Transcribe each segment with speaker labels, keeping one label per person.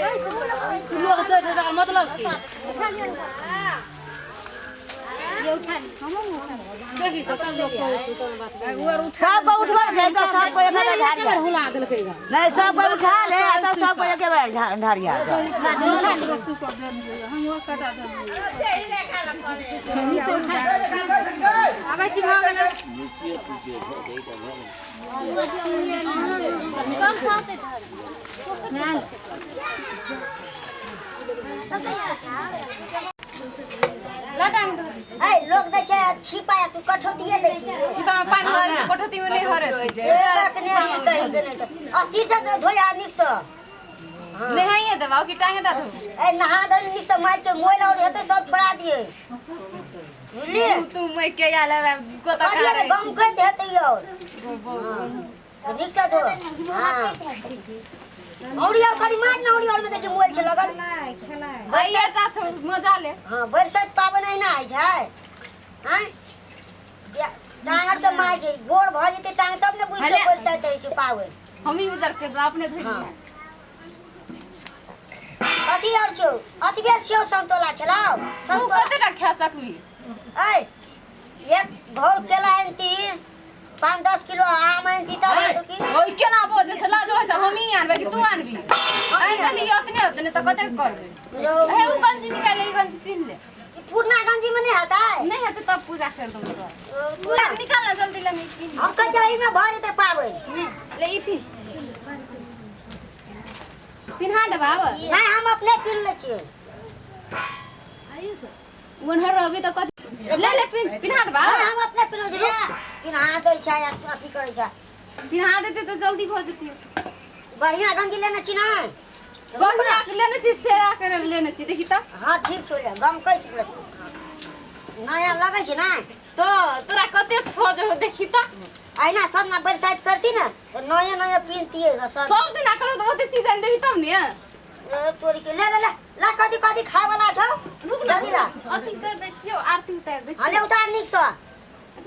Speaker 1: लोग तो मतलब की ये उठा देखी तो सब लोग
Speaker 2: सब को उठवा दे तो सब को एक बार ढारिया
Speaker 1: हुला देलकै
Speaker 2: नहीं सब को उठा ले तो सब को एक बार ढारिया
Speaker 1: आबै की भ गेल कम साथे धर लटांग
Speaker 2: ए लोग देखे छिपाया तू कठौतिए देखी
Speaker 1: छिपा में पानी भर कठौती में नहीं भरे
Speaker 2: अस्सी से धोया निक से
Speaker 1: नहाइए दबाओ कि टांगे दा
Speaker 2: ए नहा दल निक से मार के मोइल और हेते सब छोड़ा दिए बुझलिए
Speaker 1: तू मैं के आले को त
Speaker 2: कहिए रे गम कर देते और निक से धो हां औरिया करी मार ना औरिया में देखी मोइल से लगल
Speaker 1: भैया ता छ मजा ले
Speaker 2: हां बरसात पावन है ना आइ है हैं टांगर के मार छै गोड़ भ जेते टांग तब ने बुझ के बरसात है छै पावे
Speaker 1: हम ही उधर के अपने धोई
Speaker 2: कथी और छौ अतबे सेव संतोला छलाउ
Speaker 1: तू कते रखा सकबी
Speaker 2: ए एक घोर केला आनती 5-10 किलो आम आनती तब तो की
Speaker 1: ओइ केना बोझ छला जो छ हम ही आनबे कि तू आनबी आई तनी ओतने त कते करबे हे उ गंजी निकाल ले गंजी पहन ले
Speaker 2: पूर्णा गंजी में नहीं आता है
Speaker 1: नहीं है तो तब पूजा कर दूंगा पूरा निकालना जल्दी ले मैं
Speaker 2: हम तो जाई में भ जेते पावे
Speaker 1: ले ई पी पिन्हा दे बाबा
Speaker 2: नहीं हम अपने पिन ले छिए
Speaker 1: उनहर अभी तो कथि ले पिन्हा दे बाबा
Speaker 2: हम अपने पिन ले पिन्हा दे छै या अथी करे छै
Speaker 1: पिन्हा देते तो जल्दी हो जती
Speaker 2: बढ़िया गंजी लेना छी ना
Speaker 1: बढ़िया लेने छी सेरा कर लेने छी देखी त
Speaker 2: हां ठीक छै गम कह छी नया लगे छै ना
Speaker 1: तो तोरा कते खोज हो देखी त
Speaker 2: आइना सब ना बरसात करती ना तो नया नया पिनती है
Speaker 1: सब दिन करो तो ओते चीज आन देही तब ने
Speaker 2: तोरी के ले ले ले ला कदी कदी खा वाला छौ
Speaker 1: रुक
Speaker 2: जल्दी ला
Speaker 1: अथी कर दे छियो आरती उतार दे
Speaker 2: हले उतार निक से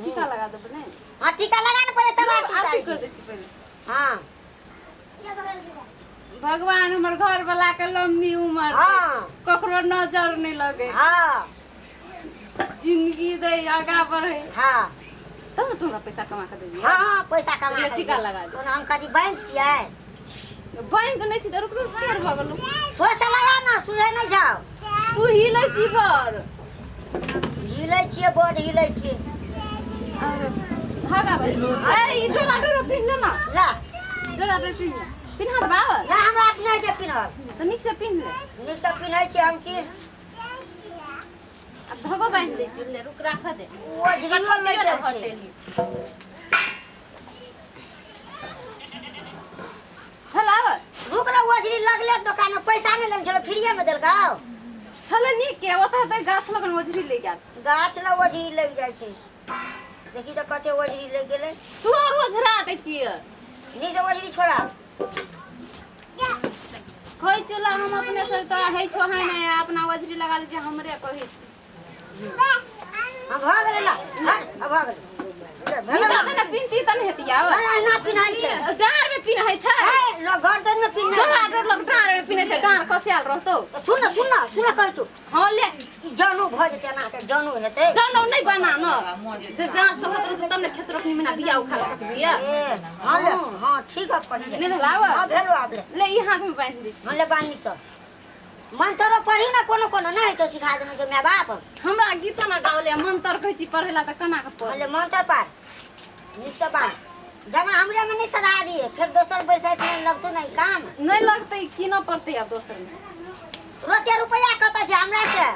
Speaker 1: टीका लगा दे बने
Speaker 2: हां टीका लगा ना पड़े तब
Speaker 1: आरती कर दे छी पहले
Speaker 2: हां
Speaker 1: भगवान हमर घर वाला के लंबी उम्र
Speaker 2: हां
Speaker 1: ककरो नजर नहीं लगे
Speaker 2: हां
Speaker 1: जिंदगी दे आगा बढ़े
Speaker 2: हां
Speaker 1: तब ना तुमरा पैसा कमा के देबी
Speaker 2: हां पैसा कमा के
Speaker 1: टीका लगा दे
Speaker 2: हम कदी बैंक छियै
Speaker 1: बैंक नहीं छी त रुक रुक केर भ गेलो
Speaker 2: सोच लगा ना सुहे नहीं जाओ
Speaker 1: तू हिलै छी पर
Speaker 2: हिलै छियै बड़ हिलै छियै
Speaker 1: भागा भाई अरे ई डोला डोरा पिन ले ना
Speaker 2: ला
Speaker 1: डोला डोरा पिन ले पिन्हा दे बाबा
Speaker 2: ना हमरा अपने जे पिनल
Speaker 1: तो निक से पिन ले
Speaker 2: निक से पिनै छी हम की
Speaker 1: अब धगो बांध दे छी ले रुक राख दे
Speaker 2: ओ झिगनो
Speaker 1: ले
Speaker 2: नहीं
Speaker 1: ले
Speaker 2: छै
Speaker 1: हटेली हलाव
Speaker 2: रुक रे ओझरी लगले दुकान में पैसा नहीं लेन छले फ्रीए में देलका
Speaker 1: छले नी के ओता त गाछ लगन ओझरी ले गेल
Speaker 2: गाछ ल ओझरी लग जाय छै देखी त कते ओझरी लग गेले
Speaker 1: तू और ओझरा दे छिए
Speaker 2: नी से ओझरी छोड़ा
Speaker 1: खोई चला हम अपने से तो है छो है नहीं अपना ओझरी लगा ले छी हमरे कहि छी
Speaker 2: हम भाग गेला अब भाग गेला
Speaker 1: भेला ना पिनती त नहीं हेतिया
Speaker 2: ना पिनाई छै
Speaker 1: डार में पिन है छै
Speaker 2: ए लो गर्दन में पिन
Speaker 1: डोला डोर लग डार में पिने छै डार कसियाल रहतो
Speaker 2: सुन कहै छु
Speaker 1: हां ले
Speaker 2: जानू भ जेते ना के जानू हेते
Speaker 1: जानौ नहीं बना न जे डार सब होत तब ने खेत रोपनी में ना बिया उखा सकबी
Speaker 2: ए हां ठीक है पढ़ी
Speaker 1: नहीं भेलाव
Speaker 2: हां भेलो आप
Speaker 1: ले ई हाथ में बांध दे
Speaker 2: हम ले बांध सब मंत्र पढ़ी ना कोनो कोनो नहीं तो सिखा देना के माय बाप
Speaker 1: हमरा गीत ना गावले मंत्र कहै छी पढ़ेला त कना के पढ़
Speaker 2: ले मंत्र पार निक से बांध जमा हमरे में नहीं सदा दिए फिर दोसर बरसात में लगतो नहीं काम
Speaker 1: नहीं लगते की ना पड़ते अब दोसर में
Speaker 2: रोते रुपया कत छै हमरा से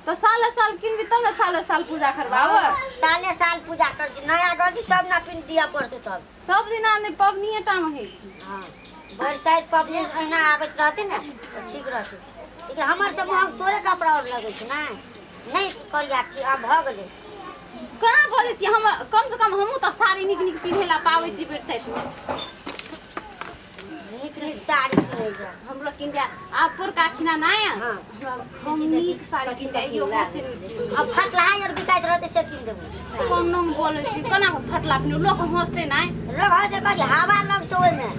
Speaker 1: तो साले साल किनबी तब ना साले साल पूजा करबाव
Speaker 2: साले साल पूजा कर छी नया गली सब ना पिन दिया पड़ते तब
Speaker 1: सब दिन नहीं पबनीए टा में है छी
Speaker 2: हां बरसात पबनी एना आबत रहते ना तो ठीक रहते लेकिन हमर से महग तोरे कपड़ा और लगे छै ना नहीं करिया छी अब भ गेले
Speaker 1: कहाँ बोले छी हम कम से कम हमहू तो साड़ी निक निक पिन्हेला पावे छी बरसात में
Speaker 2: निक निक साड़ी किने जा
Speaker 1: हमरो किन जा आप पर का खिना ना है
Speaker 2: हां
Speaker 1: हम निक साड़ी किन जा यो मशीन
Speaker 2: अब फटला और बिकाइत रहते से किन देबो
Speaker 1: कौन नाम बोले छी कना फटला अपने लोग हंसते ना
Speaker 2: लोग हजे कह हवा लगतो ओने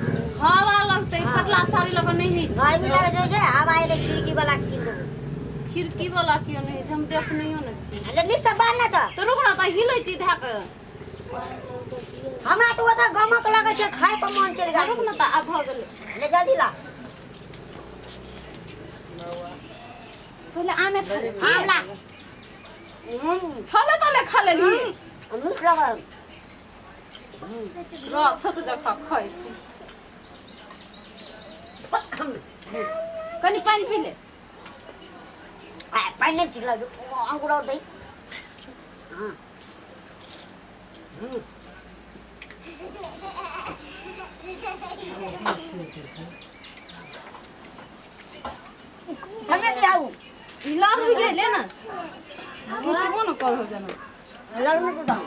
Speaker 1: हवा लगतै पतला साड़ी लगा नहीं है
Speaker 2: गर्मी लगे छै हवा आए खिड़की वाला किन देबो
Speaker 1: खिड़की वाला क्यों नहीं हम देख नहीं न छी
Speaker 2: ले निक से बांध ना
Speaker 1: तो रुक ना त हिलै छी धक
Speaker 2: हमरा तो ओता गमक लगे छै खाए पर मन चल गेल
Speaker 1: रुक ना त अब भ गेलै
Speaker 2: ले जल्दी ला
Speaker 1: पहले आमे खा ले
Speaker 2: आम ला
Speaker 1: छले तले खा लेली
Speaker 2: मीठ लगा
Speaker 1: र छोट जका खाइ छी कनी पानी पी ले
Speaker 2: पानी ठीक लाग्यो अंगुर दे हमें दियाऊ
Speaker 1: लाल हो गए ले ना टूटबो न कर हो जाना
Speaker 2: लड़ने को दाऊ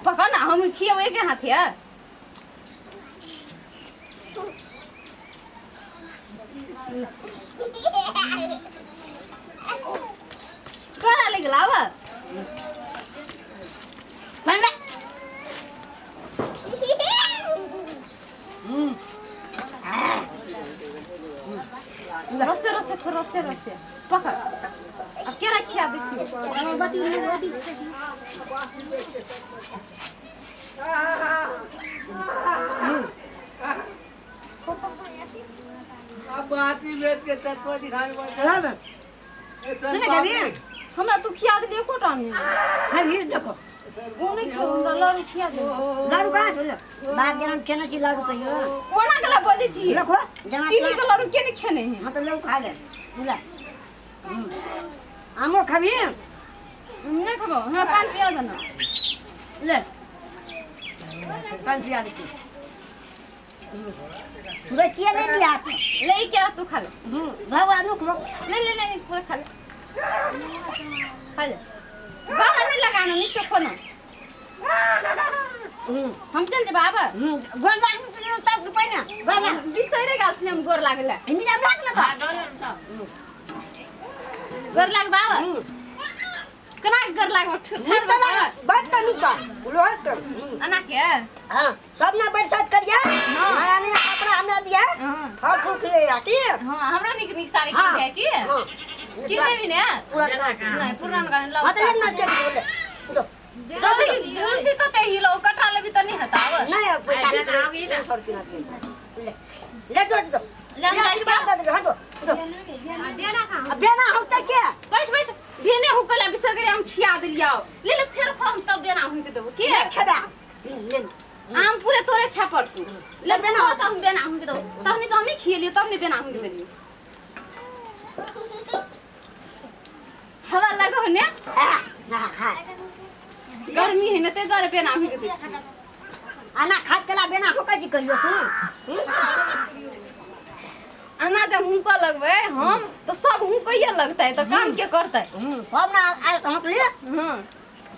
Speaker 1: पका ना हम खियावे के हाथ है करा ले गेला अब
Speaker 2: पहले
Speaker 1: रसे रसे खो रसे रसे पका अब केरा खिया दै छी
Speaker 3: अब आती लेट के तत्व दिखाने
Speaker 2: चला तूने क्या भी
Speaker 1: हमरा तू खिया दे एको टाइम
Speaker 2: है भी देखो
Speaker 1: ओ नहीं खो हमरा लारू खिया दे
Speaker 2: लाडू कहाँ छ बात जन केना की लाडू कहियो
Speaker 1: कोना गला बजे छी
Speaker 2: देखो जना
Speaker 1: चीनी के लारू के नहीं खेने है
Speaker 2: हां तो ले खा ले ले आमो खाबी
Speaker 1: नहीं खबो हां पान पिया दे ना
Speaker 2: ले पान पिया दे पूरा किया ले दिया
Speaker 1: ले क्या तू खा ले
Speaker 2: भगवान को
Speaker 1: ले ले ले पूरा खा ले खा ले गाना नहीं लगाना नहीं से खोना हम चल जे बाबा
Speaker 2: गोल बाग में तब पैना गोल
Speaker 1: बिसरे गाल छे हम गोर लागला
Speaker 2: हिंदी जाब लाग ना
Speaker 1: गोर लाग बाबा कना गोर लाग ठर
Speaker 2: बात तो नहीं का लोट
Speaker 1: अना के
Speaker 2: हां सब ना बरसात कर जा नया नया कपड़ा हमरा दिया फल फूल के आती
Speaker 1: हां हमरा निक निक साड़ी किन दे की देबी ने
Speaker 2: पूरा
Speaker 1: नहीं पुरान गाने ला
Speaker 2: हां तो ना चेक बोले
Speaker 1: दो जुल्फी कते हिलो कटा लेबी त नहीं हताव
Speaker 2: नहीं पैसा आओगी ना छोड़ के ना ले ले दो
Speaker 1: ले हम
Speaker 2: आशीर्वाद दे हां तो बेना हम तक क्या
Speaker 1: बैठ बैठ बेने हुकला बिसर गए हम खिया दिलियो ले ले फिर हम तब बेना हुई के देबो के
Speaker 2: छबा ले
Speaker 1: आम पूरे तोरे खा पड़ तू ले बेना होता हम बेना हुई के देबो तब नहीं हम नहीं खियलियो तब नहीं बेना हुई के देलियो हवा लगो ने
Speaker 2: हां हां
Speaker 1: गर्मी है न ते द्वारा बेना हुई के दे
Speaker 2: आना खाट कला बेना हो कजी कहियो तू
Speaker 1: अना तो हुनको लगबे हम तो सब हुनको लगता है तो काम के करता है
Speaker 2: हम ना हम ले
Speaker 1: हां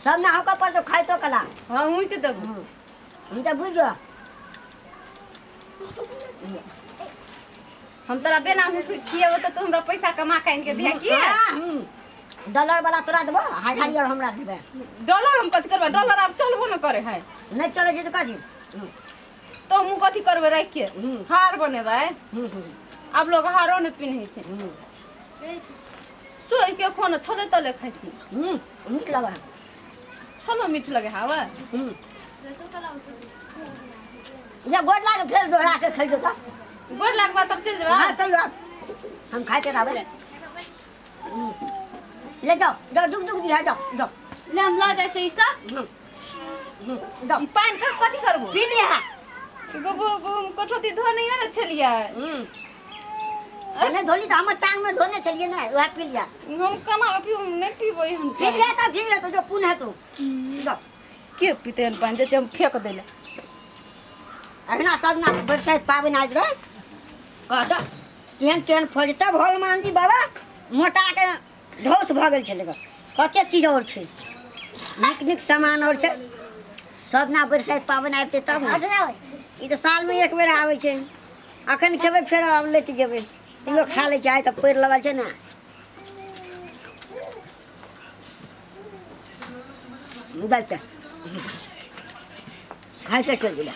Speaker 2: सब ना होका पर तो खाई तो कला
Speaker 1: हां हुई के देबो
Speaker 2: हम तो बुझो
Speaker 1: हम तोरा बेना हुई के खिएबो तो तू हमरा पैसा कमा के आइन के दिया की
Speaker 2: डॉलर वाला तोरा देबो हाड़ी और हमरा देबे
Speaker 1: डॉलर हम कथि करबे डॉलर अब चलबो न करे है
Speaker 2: नहीं चले जे तो काजी
Speaker 1: तो हम कथि करबे रख के हार बनेबे अब लोग हारो न पिन्है छै सोई के खोन छले तले खाइ छी
Speaker 2: नीक लगा
Speaker 1: छलो मीठ लगे हावा
Speaker 2: ये गोड लाग फेर दोहरा के खाइ तो
Speaker 1: गोर लागबा तब चल जेबा
Speaker 2: हां चल हम खाते रहबे ले जाओ जाओ दुग दुग दिया जाओ जाओ
Speaker 1: ले हम ला जाय छै ई सब
Speaker 2: जाओ
Speaker 1: ई पानी का कथि करबो
Speaker 2: पी लिया
Speaker 1: गोबो कठोती धो नहीं न छलिया
Speaker 2: अने धोली तो हमर टांग में धोने चलिए ना वह पी लिया
Speaker 1: हम कना पी नहीं पीबो हम
Speaker 2: पी लिया तब ठीक है तो जो पुन है तो जाओ
Speaker 1: के पीते न पानी जे हम फेंक देले
Speaker 2: अगना सब ना बरसात पावन आज रे कहता केहन केहन फल तब होल मान दी बाबा मोटा के धोस भ गेल छले कते चीज और छै नीक नीक सामान और छै सब ना बरसात पावन आबते तब ना ई तो साल में एक बेर आवे छै अखन खेबे फेर आब लेट जेबे तियो खा ले जाय त पैर लगल छै ना दाइते खाइते चल गेला